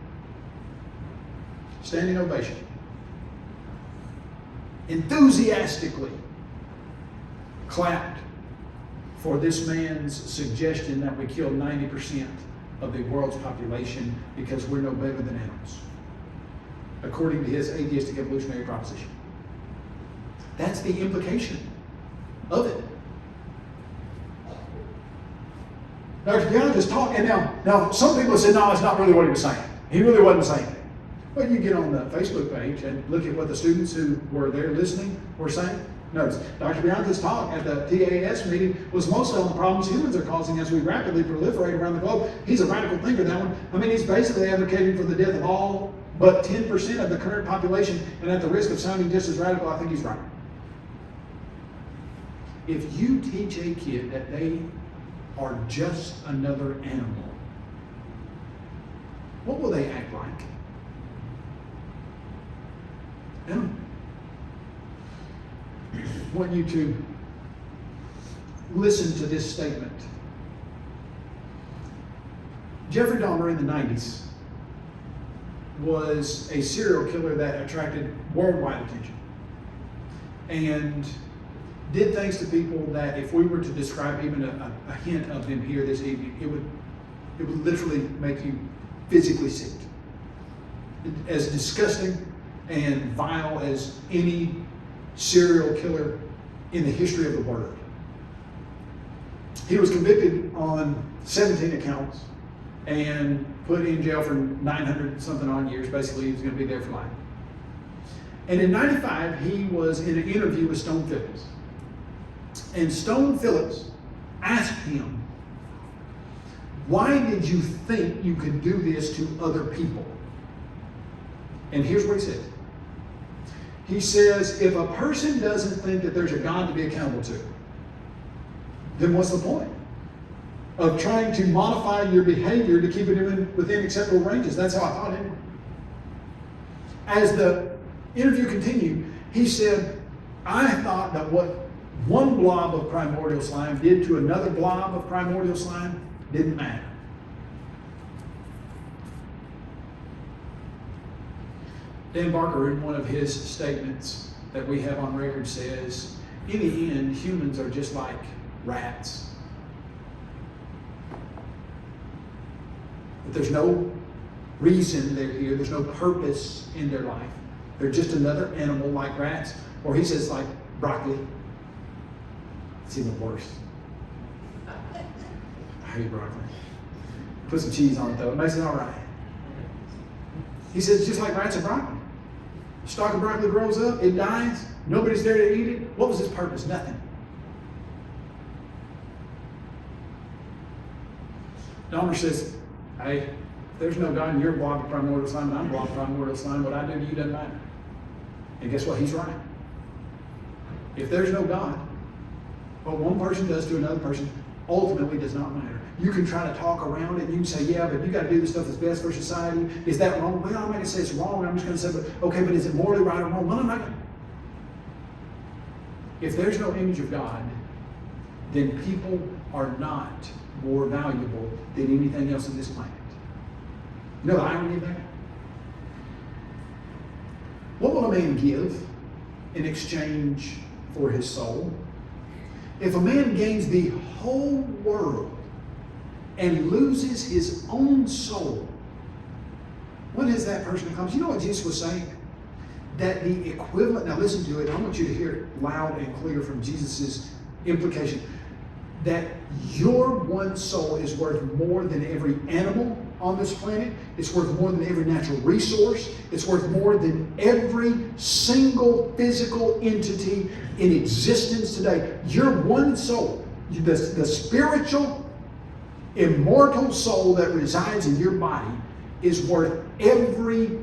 Standing ovation. Enthusiastically clapped for this man's suggestion that we kill 90% of the world's population because we're no better than animals, according to his atheistic evolutionary proposition. That's the implication of it. Dr. Bianca's talking, and now some people said, no, that's not really what he was saying. He really wasn't saying that. Well, you get on the Facebook page and look at what the students who were there listening were saying. Notice, Dr. Bianca's talk at the TAS meeting was mostly on the problems humans are causing as we rapidly proliferate around the globe. He's a radical thinker, that one. I mean, he's basically advocating for the death of all but 10% of the current population, and at the risk of sounding just as radical, I think he's right. If you teach a kid that they are just another animal, what will they act like? Animal. I want you to listen to this statement. Jeffrey Dahmer in the 90s was a serial killer that attracted worldwide attention and did things to people that if we were to describe even a hint of them here this evening, it would literally make you physically sick. As disgusting and vile as any serial killer in the history of the world. He was convicted on 17 accounts and put in jail for 900 something odd years. Basically, he was going to be there for life. And in 95, he was in an interview with Stone Phillips. And Stone Phillips asked him, why did you think you could do this to other people? And here's what he said. He says, if a person doesn't think that there's a God to be accountable to, then what's the point of trying to modify your behavior to keep it within acceptable ranges? That's how I thought it. As the interview continued, he said, I thought that what one blob of primordial slime did to another blob of primordial slime didn't matter. Dan Barker, in one of his statements that we have on record, says, in the end, humans are just like rats. But there's no reason they're here. There's no purpose in their life. They're just another animal like rats. Or he says like broccoli. It's even worse. I hate broccoli. Put some cheese on it though. It makes it all right. He says just like rats and broccoli. Stalk of broccoli grows up, it dies, nobody's there to eat it. What was its purpose? Nothing. Dahmer says, hey, if there's no God and you're a blob of primordial slime and I'm a blob of primordial slime, what I do to you doesn't matter. And guess what? He's right. If there's no God, what one person does to another person ultimately does not matter. You can try to talk around it and you can say, yeah, but you got to do the stuff that's best for society. Is that wrong? Well, I'm not going to say it's wrong. I'm just going to say, but okay, but is it morally right or wrong? Well, I'm not going to. If there's no image of God, then people are not more valuable than anything else on this planet. You know the irony of that? What will a man give in exchange for his soul? If a man gains the whole world and loses his own soul, what is that person becomes? You know what Jesus was saying? That the equivalent, now listen to it, I want you to hear it loud and clear from Jesus' implication, that your one soul is worth more than every animal on this planet. It's worth more than every natural resource. It's worth more than every single physical entity in existence today. Your one soul, the spiritual, immortal soul that resides in your body is worth every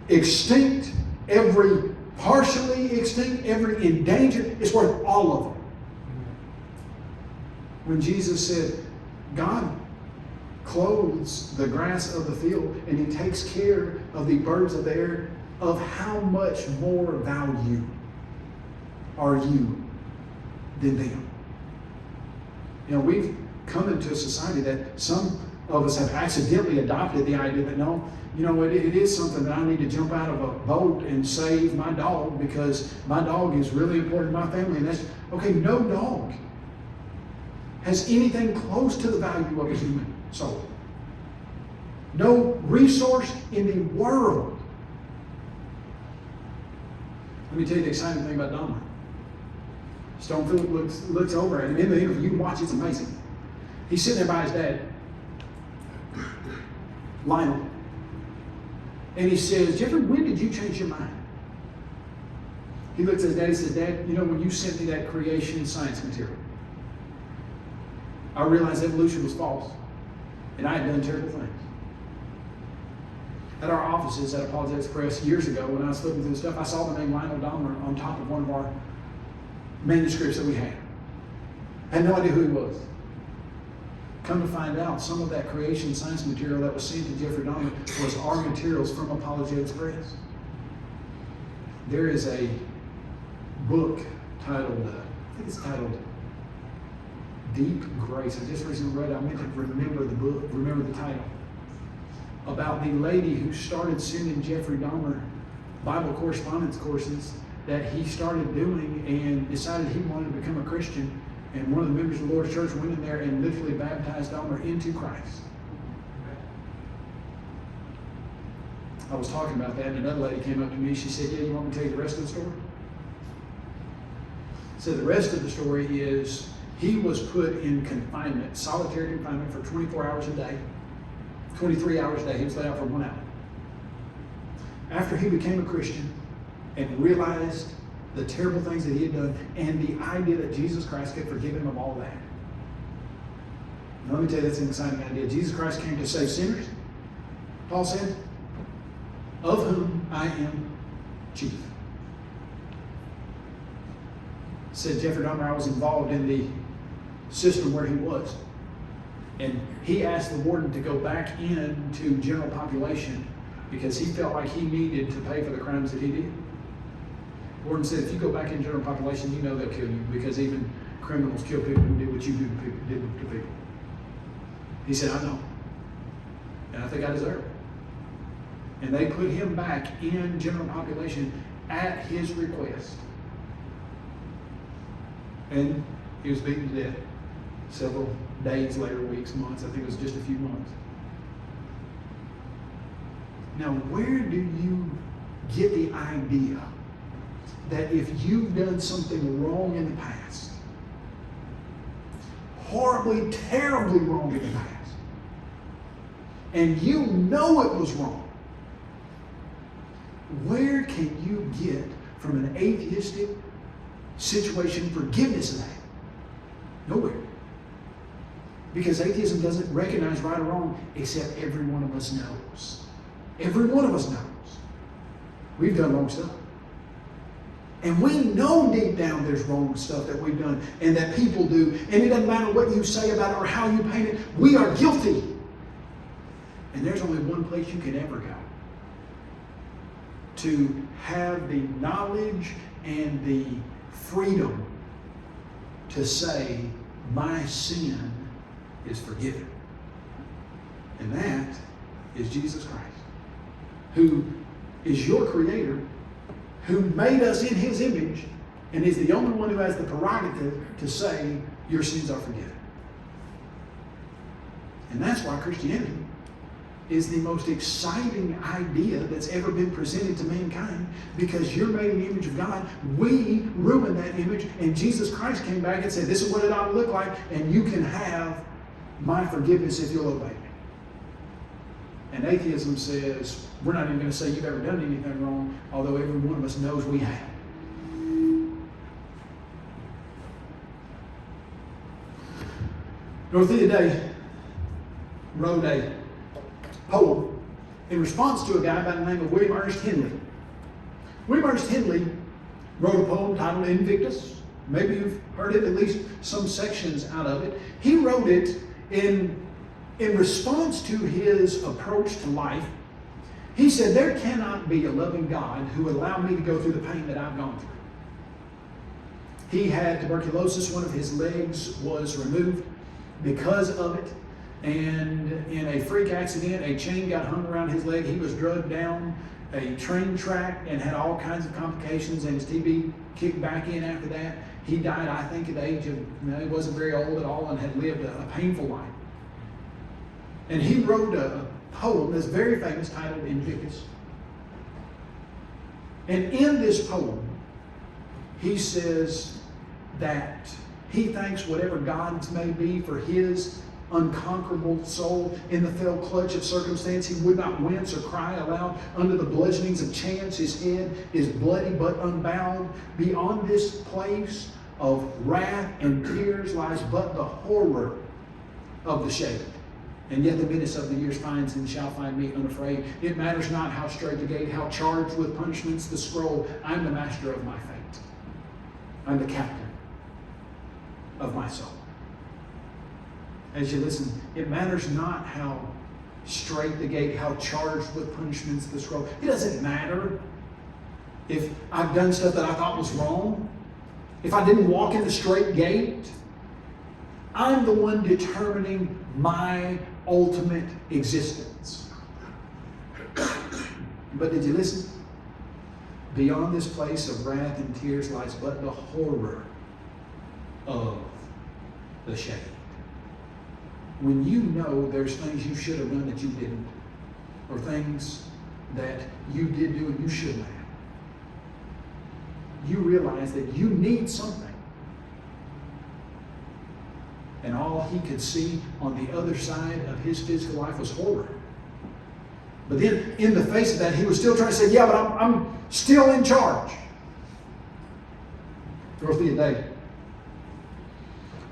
extinct, every partially extinct, every endangered. It's worth all of them. When Jesus said, God clothes the grass of the field and He takes care of the birds of the air, of how much more value are you than them? You know, we've come into a society that some of us have accidentally adopted the idea that no, you know, it is something that I need to jump out of a boat and save my dog because my dog is really important to my family. And that's, okay, no dog has anything close to the value of a human soul. No resource in the world. Let me tell you the exciting thing about Dahmer. Stone Phillips looks over at him in the interview. You can watch, it's amazing. He's sitting there by his dad, Lionel. And he says, Jeffrey, when did you change your mind? He looked at his dad and said, Dad, you know, when you sent me that creation science material, I realized evolution was false, and I had done terrible things. At our offices at Apologetics Press years ago, when I was flipping through the stuff, I saw the name Lionel Dahmer on top of one of our manuscripts that we had. I had no idea who he was. Come to find out, some of that creation science material that was sent to Jeffrey Dahmer was our materials from Apologetics Press. There is a book titled, I think it's titled Deep Grace. I just recently read it. I meant to remember the book, remember the title. About the lady who started sending Jeffrey Dahmer Bible correspondence courses that he started doing and decided he wanted to become a Christian. And one of the members of the Lord's Church went in there and literally baptized Dahmer into Christ. I was talking about that, and another lady came up to me. She said, yeah, you want me to tell you the rest of the story? So the rest of the story is he was put in confinement, solitary confinement for 24 hours a day, 23 hours a day. He was let out for 1 hour. After he became a Christian and realized the terrible things that he had done and the idea that Jesus Christ could forgive him of all that. Now, let me tell you, that's an exciting idea. Jesus Christ came to save sinners, Paul said, of whom I am chief. Said Jeffrey Dahmer, I was involved in the system where he was. And he asked the warden to go back into general population because he felt like he needed to pay for the crimes that he did. The warden said, if you go back in general population, you know they'll kill you because even criminals kill people who do what you did to people. He said, I know. And I think I deserve it. And they put him back in general population at his request. And he was beaten to death several days later, weeks, months. I think it was just a few months. Now, where do you get the idea that if you've done something wrong in the past, horribly, terribly wrong in the past, and you know it was wrong, where can you get from an atheistic situation forgiveness of that? Nowhere. Because atheism doesn't recognize right or wrong, except every one of us knows. Every one of us knows. We've done wrong stuff. And we know deep down there's wrong stuff that we've done and that people do. And it doesn't matter what you say about it or how you paint it. We are guilty. And there's only one place you can ever go to have the knowledge and the freedom to say, my sin is forgiven. And that is Jesus Christ, who is your creator, who made us in his image, and is the only one who has the prerogative to say your sins are forgiven. And that's why Christianity is the most exciting idea that's ever been presented to mankind, because you're made in the image of God. We ruined that image, and Jesus Christ came back and said, this is what it ought to look like, and you can have my forgiveness if you'll obey me. And atheism says, we're not even going to say you've ever done anything wrong, although every one of us knows we have. Dorothea Day wrote a poem in response to a guy by the name of William Ernest Henley. William Ernest Henley wrote a poem titled Invictus. Maybe you've heard it, at least some sections out of it. He wrote it in response to his approach to life. He said, there cannot be a loving God who would allow me to go through the pain that I've gone through. He had tuberculosis. One of his legs was removed because of it. And in a freak accident, a chain got hung around his leg. He was drugged down a train track and had all kinds of complications, and his TB kicked back in after that. He died, I think, at the age of, he wasn't very old at all and had lived a painful life. And he wrote a poem that's very famous titled Invictus. And in this poem, he says that he thanks whatever gods may be for his unconquerable soul. In the fell clutch of circumstance, he would not wince or cry aloud. Under the bludgeonings of chance, his head is bloody but unbound. Beyond this place of wrath and tears lies but the horror of the shade. And yet the midst of the years finds and shall find me unafraid. It matters not how strait the gate, how charged with punishments the scroll. I'm the master of my fate. I'm the captain of my soul. As you listen, it matters not how strait the gate, how charged with punishments the scroll. It doesn't matter if I've done stuff that I thought was wrong. If I didn't walk in the straight gate, I'm the one determining my ultimate existence. But did you listen? Beyond this place of wrath and tears lies but the horror of the shade. When you know there's things you should have done that you didn't, or things that you did do and you shouldn't have, you realize that you need something. And all he could see on the other side of his physical life was horror. But then, in the face of that, he was still trying to say, yeah, but I'm still in charge. Dorothea Day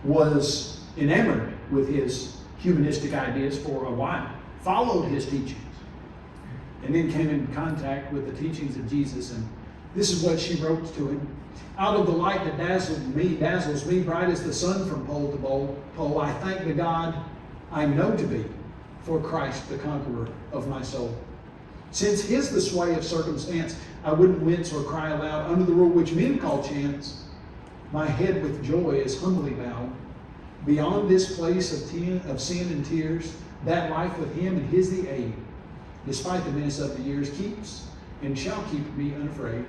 was enamored with his humanistic ideas for a while, followed his teachings, and then came in contact with the teachings of Jesus. And this is what she wrote to him. Out of the light that dazzles me, bright as the sun from pole to pole, I thank the God I know to be, for Christ the conqueror of my soul. Since his the sway of circumstance, I wouldn't wince or cry aloud. Under the rule which men call chance, my head with joy is humbly bowed. Beyond this place of sin and tears, that life with him and his the aid, despite the menace of the years, keeps and shall keep me unafraid.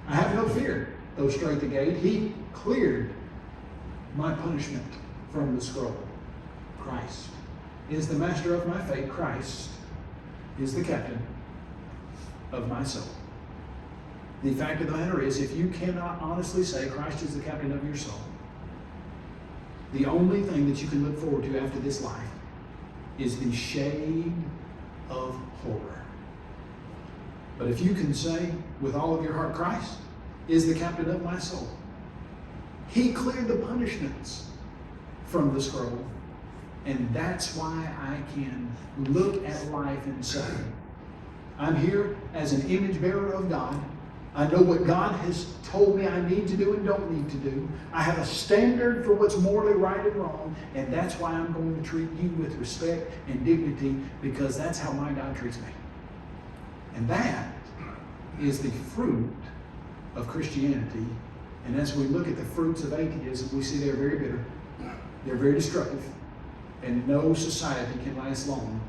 I have no fear, though strait the gate. He cleared my punishment from the scroll. Christ is the master of my fate. Christ is the captain of my soul. The fact of the matter is, if you cannot honestly say Christ is the captain of your soul, the only thing that you can look forward to after this life is the shade of horror. But if you can say with all of your heart, Christ is the captain of my soul, he cleared the punishments from the scroll. And that's why I can look at life and say, I'm here as an image bearer of God. I know what God has told me I need to do and don't need to do. I have a standard for what's morally right and wrong, and that's why I'm going to treat you with respect and dignity, because that's how my God treats me. And that is the fruit of Christianity. And as we look at the fruits of atheism, we see they're very bitter. They're very destructive. And no society can last long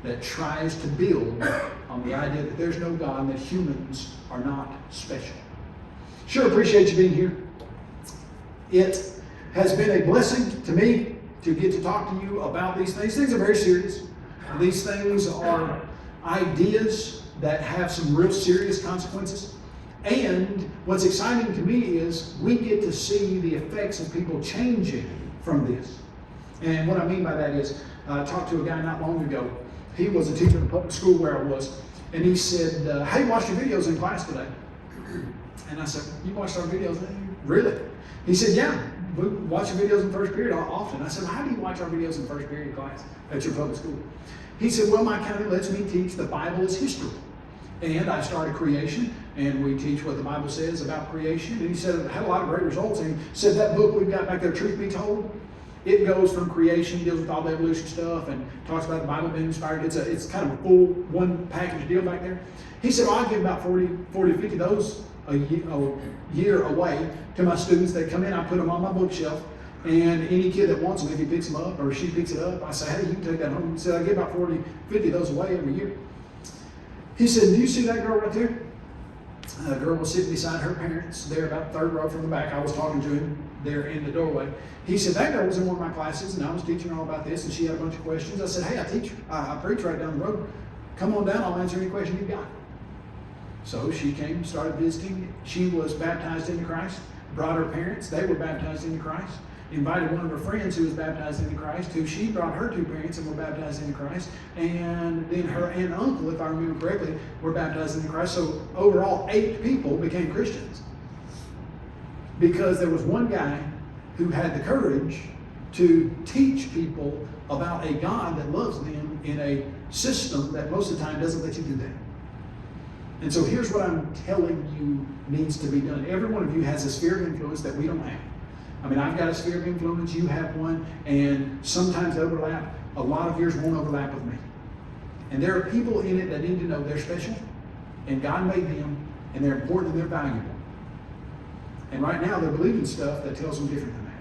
that tries to build on the idea that there's no God and that humans are not special. Sure appreciate you being here. It has been a blessing to me to get to talk to you about these things. Things are very serious. These things are ideas that have some real serious consequences. And what's exciting to me is we get to see the effects of people changing from this. And what I mean by that is, I talked to a guy not long ago. He was a teacher in the public school where I was. And he said, hey, watched your videos in class today. And I said, you watched our videos? Really? He said, yeah, we watch your videos in first period often. I said, well, how do you watch our videos in first period class at your public school? He said, well, my county lets me teach the Bible as history. And I started creation, and we teach what the Bible says about creation. And he said it had a lot of great results. And he said that book we've got back there, Truth Be Told, it goes from creation, deals with all the evolution stuff, and talks about the Bible being inspired. It's kind of a full one package deal back there. He said, well, I give about 40 to 50 of those a year away to my students. They come in, I put them on my bookshelf, and any kid that wants them, if he picks them up or she picks it up, I say, hey, you can take that home. He said, I give about 50 of those away every year. He said, do you see that girl right there? A girl was sitting beside her parents there about third row from the back. I was talking to him there in the doorway. He said, that girl was in one of my classes, and I was teaching her all about this, and she had a bunch of questions. I said, hey, I preach right down the road. Come on down, I'll answer any question you've got. So she came, started visiting. She was baptized into Christ, brought her parents. They were baptized into Christ. invited one of her friends who was baptized into Christ, who she brought her two parents and were baptized into Christ, and then her aunt and uncle, if I remember correctly, were baptized into Christ. So overall, 8 people became Christians. Because there was one guy who had the courage to teach people about a God that loves them in a system that most of the time doesn't let you do that. And so here's what I'm telling you needs to be done. Every one of you has a sphere of influence that we don't have. I mean, I've got a sphere of influence, you have one, and sometimes they overlap. A lot of yours won't overlap with me. And there are people in it that need to know they're special, and God made them, and they're important and they're valuable. And right now they're believing stuff that tells them different than that.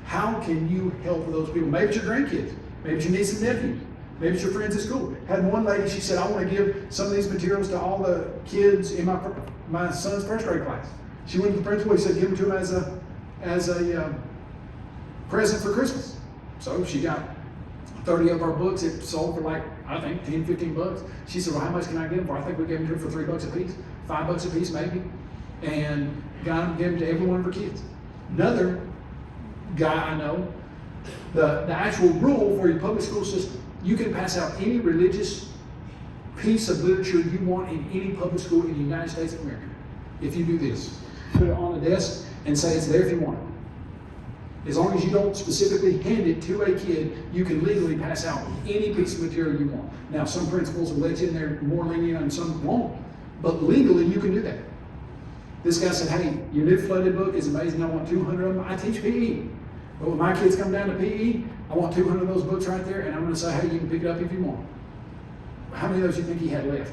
How can you help those people? Maybe it's your grandkids, maybe it's your nieces and nephews, maybe it's your friends at school. Had one lady, she said, I want to give some of these materials to all the kids in my son's first grade class. She went to the principal, he said, give them to him as a present for Christmas. So she got 30 of our books. It sold for like, I think, 10, 15 bucks. She said, well, how much can I get them for? I think we gave them to her for $3 a piece, $5 a piece maybe. And gave them to every one of her kids. Another guy I know, the actual rule for your public school system, you can pass out any religious piece of literature you want in any public school in the United States of America. If you do this, put it on the desk and say it's there if you want it. As long as you don't specifically hand it to a kid, you can legally pass out any piece of material you want. Now, some principals will let you in there more lenient and some won't, but legally you can do that. This guy said, hey, your new flooded book is amazing. I want 200 of them. I teach PE. But when my kids come down to PE, I want 200 of those books right there, and I'm going to say, hey, you can pick it up if you want. How many of those do you think he had left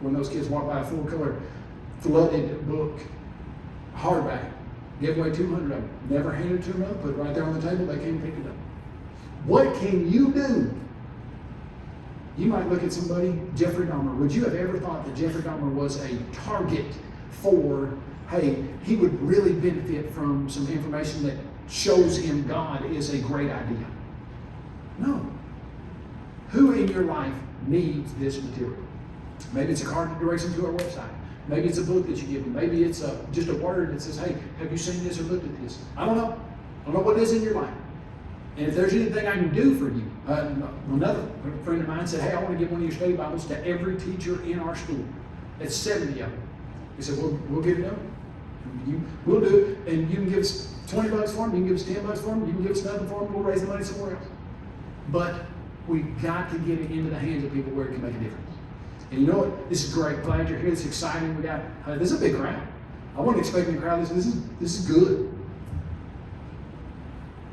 when those kids walked by a full-color flooded book, hardback? Gave away 200 of them. Never handed it to them, put it right there on the table. They came and picked it up. What can you do? You might look at somebody, Jeffrey Dahmer. Would you have ever thought that Jeffrey Dahmer was a target for, hey, he would really benefit from some information that shows him God is a great idea? No. Who in your life needs this material? Maybe it's a card that directs them to our website. Maybe it's a book that you give them. Maybe it's just a word that says, hey, have you seen this or looked at this? I don't know. I don't know what it is in your life. And if there's anything I can do for you, another friend of mine said, hey, I want to give one of your study Bibles to every teacher in our school. That's 70 of them. He said, we'll get it done. We'll do it, and you can give us $20 for them, you can give us $10 for them, you can give us nothing for them, we'll raise the money somewhere else. But we've got to get it into the hands of people where it can make a difference. And you know what? This is great. Glad you're here. It's exciting. We got this is a big crowd. I wasn't expecting a crowd. This is good.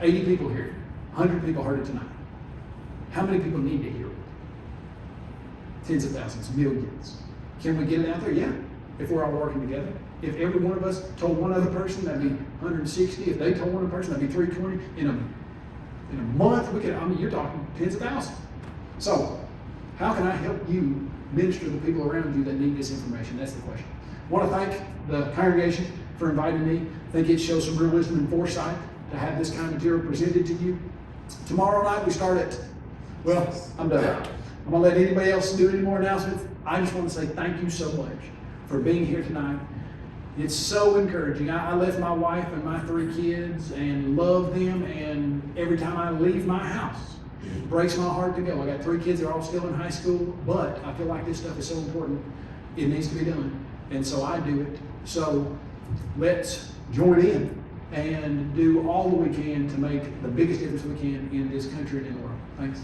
80 people here. 100 people heard it tonight. How many people need to hear it? Tens of thousands, millions. Can we get it out there? Yeah. If we're all working together. If every one of us told one other person, that'd be 160. If they told one person, that'd be 320. In a month, we could. I mean, you're talking tens of thousands. So, how can I help you minister to the people around you that need this information? That's the question. I want to thank the congregation for inviting me. I think it shows some real wisdom and foresight to have this kind of material presented to you. Tomorrow night we start at, well, I'm done. I'm going to let anybody else do any more announcements. I just want to say thank you so much for being here tonight. It's so encouraging. I left my wife and my 3 kids and love them, and every time I leave my house, it breaks my heart to go. I got 3 kids, they're all still in high school, but I feel like this stuff is so important, it needs to be done. And so I do it. So let's join in and do all that we can to make the biggest difference we can in this country and in the world. Thanks.